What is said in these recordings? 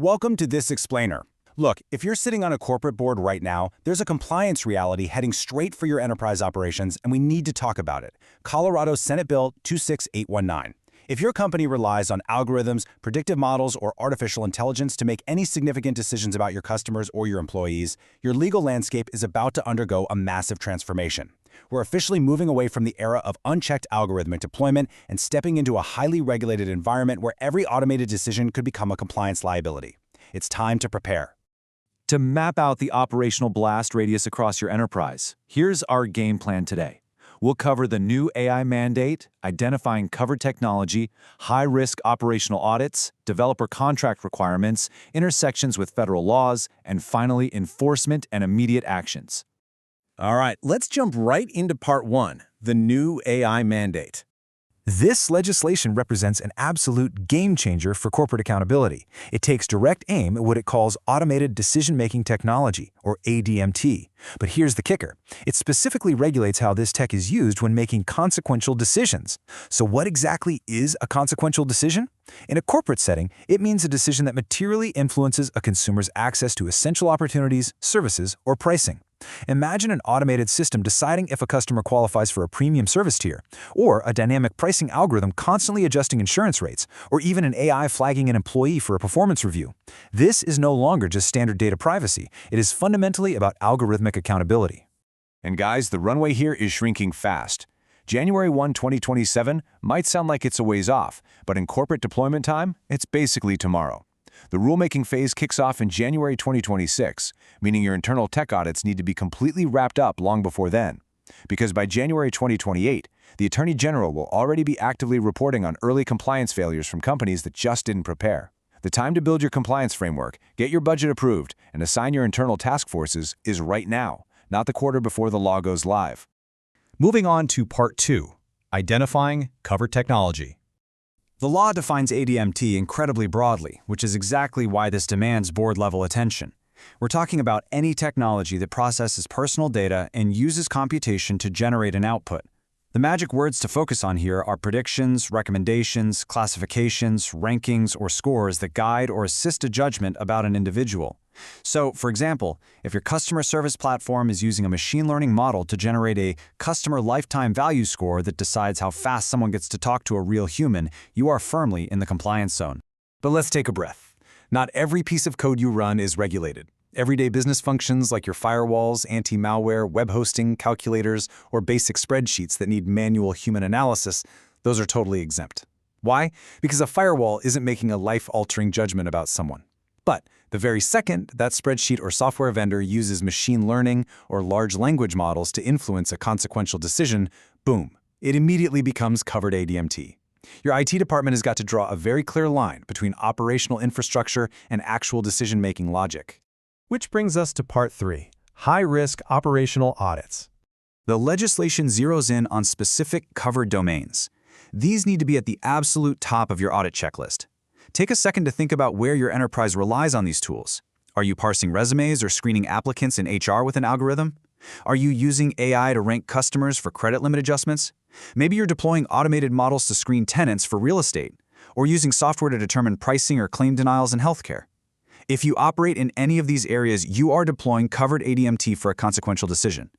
Welcome to This Explainer. Look, if you're sitting on a corporate board right now, there's a compliance reality heading straight for your enterprise operations, and we need to talk about it. Colorado Senate Bill 26819. If your company relies on algorithms, predictive models, or artificial intelligence to make any significant decisions about your customers or your employees, your legal landscape is about to undergo a massive transformation. We're officially moving away from the era of unchecked algorithmic deployment and stepping into a highly regulated environment where every automated decision could become a compliance liability. It's time to prepare. To map out the operational blast radius across your enterprise, here's our game plan today. We'll cover the new AI mandate, identifying covered technology, high-risk operational audits, developer contract requirements, intersections with federal laws, and finally, enforcement and immediate actions. All right, let's jump right into part one, the new AI mandate. This legislation represents an absolute game changer for corporate accountability. It takes direct aim at what it calls automated decision-making technology, or ADMT. But here's the kicker. It specifically regulates how this tech is used when making consequential decisions. So what exactly is a consequential decision? In a corporate setting, it means a decision that materially influences a consumer's access to essential opportunities, services, or pricing. Imagine an automated system deciding if a customer qualifies for a premium service tier, or a dynamic pricing algorithm constantly adjusting insurance rates, or even an AI flagging an employee for a performance review. This is no longer just standard data privacy. It is fundamentally about algorithmic accountability. And guys, the runway here is shrinking fast. January 1, 2027 might sound like it's a ways off, but in corporate deployment time, it's basically tomorrow. The rulemaking phase kicks off in January 2026, meaning your internal tech audits need to be completely wrapped up long before then. Because by January 2028, the Attorney General will already be actively reporting on early compliance failures from companies that just didn't prepare. The time to build your compliance framework, get your budget approved, and assign your internal task forces is right now, not the quarter before the law goes live. Moving on to Part 2, Identifying Covered Technology. The law defines ADMT incredibly broadly, which is exactly why this demands board-level attention. We're talking about any technology that processes personal data and uses computation to generate an output. The magic words to focus on here are predictions, recommendations, classifications, rankings, or scores that guide or assist a judgment about an individual. So, for example, if your customer service platform is using a machine learning model to generate a customer lifetime value score that decides how fast someone gets to talk to a real human, you are firmly in the compliance zone. But let's take a breath. Not every piece of code you run is regulated. Everyday business functions like your firewalls, anti-malware, web hosting, calculators, or basic spreadsheets that need manual human analysis, those are totally exempt. Why? Because a firewall isn't making a life-altering judgment about someone. But the very second that spreadsheet or software vendor uses machine learning or large language models to influence a consequential decision, boom, it immediately becomes covered ADMT. Your IT department has got to draw a very clear line between operational infrastructure and actual decision-making logic. Which brings us to Part 3, High-Risk Operational Audits. The legislation zeroes in on specific covered domains. These need to be at the absolute top of your audit checklist. Take a second to think about where your enterprise relies on these tools. Are you parsing resumes or screening applicants in HR with an algorithm? Are you using AI to rank customers for credit limit adjustments? Maybe you're deploying automated models to screen tenants for real estate, or using software to determine pricing or claim denials in healthcare. If you operate in any of these areas, you are deploying covered ADMT for a consequential decision.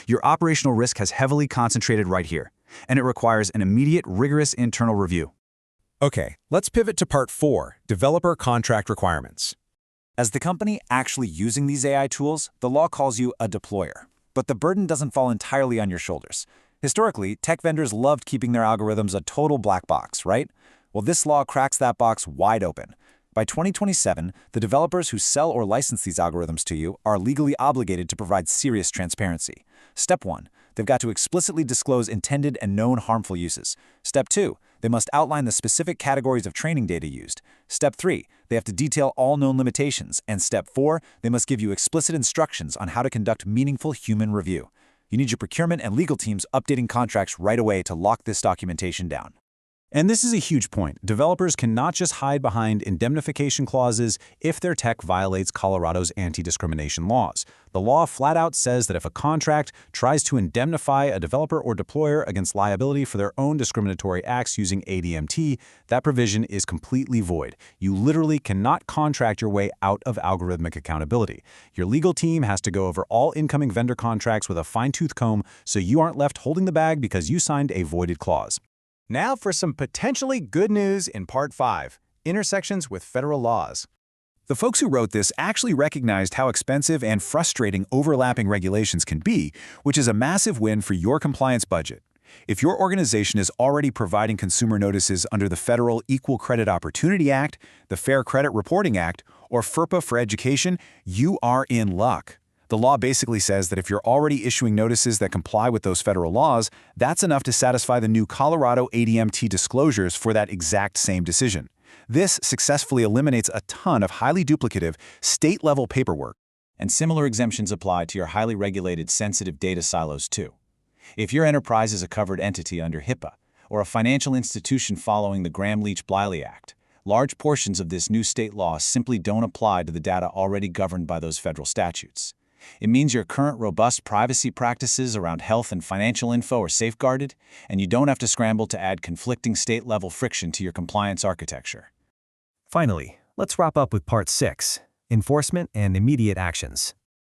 Your operational risk has heavily concentrated right here, and it requires an immediate, rigorous internal review. Okay, let's pivot to Part 4, Developer Contract Requirements. As the company actually using these AI tools, the law calls you a deployer. But the burden doesn't fall entirely on your shoulders. Historically, tech vendors loved keeping their algorithms a total black box, right? Well, this law cracks that box wide open. By 2027, the developers who sell or license these algorithms to you are legally obligated to provide serious transparency. Step 1, they've got to explicitly disclose intended and known harmful uses. Step 2, they must outline the specific categories of training data used. Step 3, they have to detail all known limitations. And Step 4, they must give you explicit instructions on how to conduct meaningful human review. You need your procurement and legal teams updating contracts right away to lock this documentation down. And this is a huge point. Developers cannot just hide behind indemnification clauses if their tech violates Colorado's anti-discrimination laws. The law flat out says that if a contract tries to indemnify a developer or deployer against liability for their own discriminatory acts using ADMT, that provision is completely void. You literally cannot contract your way out of algorithmic accountability. Your legal team has to go over all incoming vendor contracts with a fine-tooth comb so you aren't left holding the bag because you signed a voided clause. Now for some potentially good news in Part 5, Intersections with Federal Laws. The folks who wrote this actually recognized how expensive and frustrating overlapping regulations can be, which is a massive win for your compliance budget. If your organization is already providing consumer notices under the Federal Equal Credit Opportunity Act, the Fair Credit Reporting Act, or FERPA for education, you are in luck. The law basically says that if you're already issuing notices that comply with those federal laws, that's enough to satisfy the new Colorado ADMT disclosures for that exact same decision. This successfully eliminates a ton of highly duplicative, state-level paperwork. And similar exemptions apply to your highly regulated sensitive data silos too. If your enterprise is a covered entity under HIPAA, or a financial institution following the Gramm-Leach-Bliley Act, large portions of this new state law simply don't apply to the data already governed by those federal statutes. It means your current robust privacy practices around health and financial info are safeguarded, and you don't have to scramble to add conflicting state-level friction to your compliance architecture. Finally, let's wrap up with Part 6, Enforcement and Immediate Actions.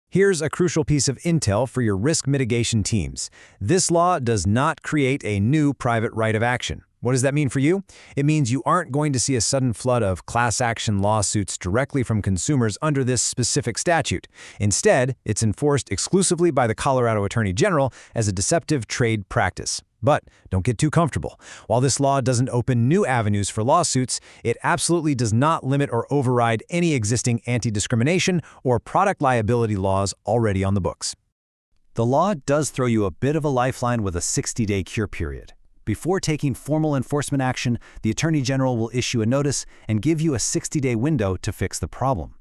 Here's a crucial piece of intel for your risk mitigation teams. This law does not create a new private right of action. What does that mean for you? It means you aren't going to see a sudden flood of class action lawsuits directly from consumers under this specific statute. Instead, it's enforced exclusively by the Colorado Attorney General as a deceptive trade practice. But don't get too comfortable. While this law doesn't open new avenues for lawsuits, it absolutely does not limit or override any existing anti-discrimination or product liability laws already on the books. The law does throw you a bit of a lifeline with a 60-day cure period. Before taking formal enforcement action, the Attorney General will issue a notice and give you a 60-day window to fix the problem.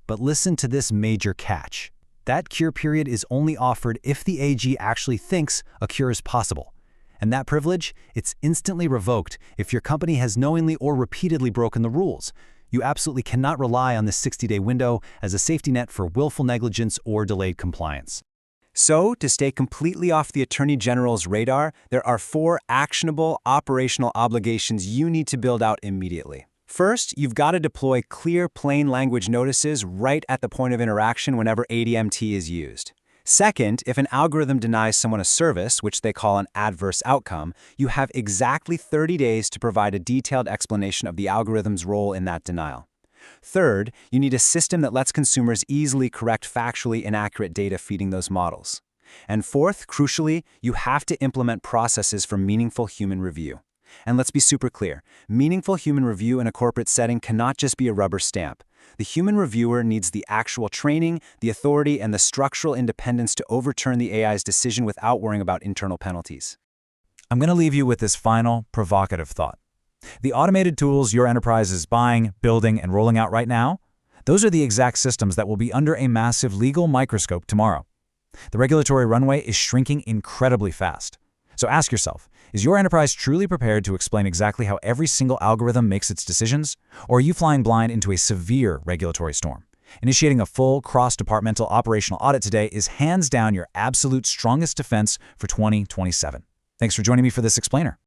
But listen to this major catch. That cure period is only offered if the AG actually thinks a cure is possible. And that privilege, it's instantly revoked if your company has knowingly or repeatedly broken the rules. You absolutely cannot rely on this 60-day window as a safety net for willful negligence or delayed compliance. So, to stay completely off the Attorney General's radar, there are 4 actionable operational obligations you need to build out immediately. First, you've got to deploy clear, plain language notices right at the point of interaction whenever ADMT is used. Second, if an algorithm denies someone a service, which they call an adverse outcome, you have exactly 30 days to provide a detailed explanation of the algorithm's role in that denial. Third, you need a system that lets consumers easily correct factually inaccurate data feeding those models. And fourth, crucially, you have to implement processes for meaningful human review. And let's be super clear, meaningful human review in a corporate setting cannot just be a rubber stamp. The human reviewer needs the actual training, the authority, and the structural independence to overturn the AI's decision without worrying about internal penalties. I'm going to leave you with this final, provocative thought. The automated tools your enterprise is buying, building, and rolling out right now, those are the exact systems that will be under a massive legal microscope tomorrow. The regulatory runway is shrinking incredibly fast. So ask yourself, is your enterprise truly prepared to explain exactly how every single algorithm makes its decisions? Or are you flying blind into a severe regulatory storm? Initiating a full cross-departmental operational audit today is hands down your absolute strongest defense for 2027. Thanks for joining me for this explainer.